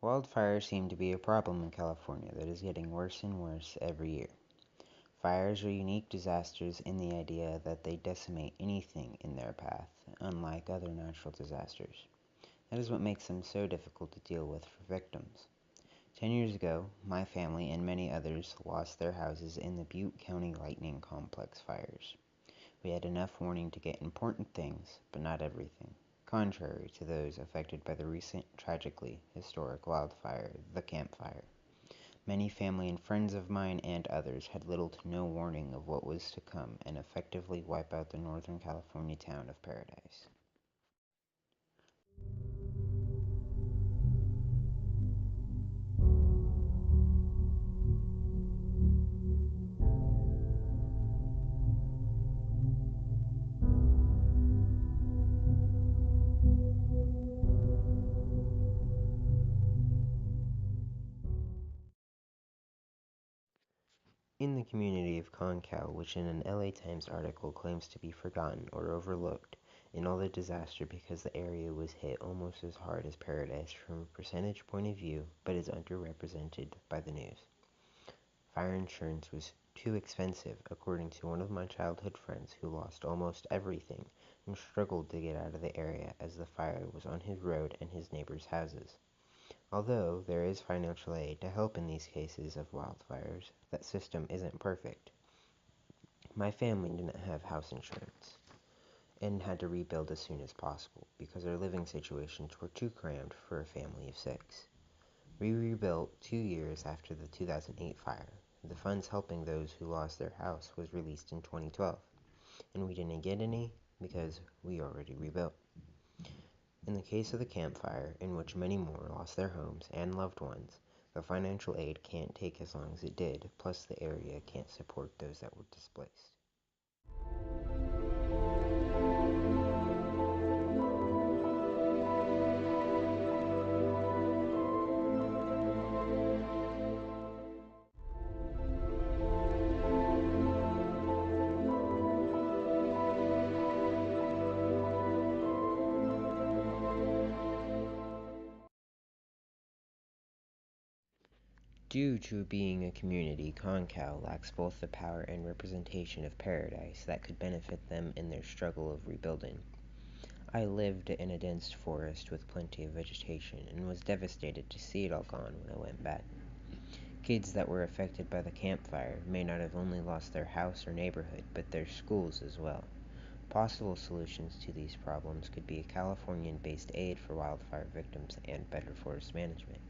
Wildfires seem to be a problem in California that is getting worse and worse every year. Fires are unique disasters in the idea that they decimate anything in their path, unlike other natural disasters. That is what makes them so difficult to deal with for victims. 10 years ago, my family and many others lost their houses in the Butte County lightning complex fires. We had enough warning to get important things, but not everything, contrary to those affected by the recent, tragically historic wildfire, the Camp Fire. Many family and friends of mine and others had little to no warning of what was to come and effectively wipe out the Northern California town of Paradise. In the community of Concal, which in an LA Times article claims to be forgotten or overlooked in all the disaster because the area was hit almost as hard as Paradise from a percentage point of view, but is underrepresented by the news. Fire insurance was too expensive, according to one of my childhood friends who lost almost everything and struggled to get out of the area as the fire was on his road and his neighbors' houses. Although there is financial aid to help in these cases of wildfires, that system isn't perfect. My family didn't have house insurance and had to rebuild as soon as possible because our living situations were too cramped for a family of 6. We rebuilt 2 years after the 2008 fire. The funds helping those who lost their house was released in 2012, and we didn't get any because we already rebuilt. In the case of the Camp Fire, in which many more lost their homes and loved ones, the financial aid can't take as long as it did, plus the area can't support those that were displaced. Due to being a community, Concal lacks both the power and representation of Paradise that could benefit them in their struggle of rebuilding. I lived in a dense forest with plenty of vegetation and was devastated to see it all gone when I went back. Kids that were affected by the Camp Fire may not have only lost their house or neighborhood, but their schools as well. Possible solutions to these problems could be a Californian-based aid for wildfire victims and better forest management.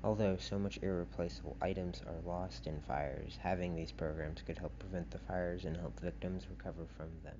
Although so much irreplaceable items are lost in fires, having these programs could help prevent the fires and help victims recover from them.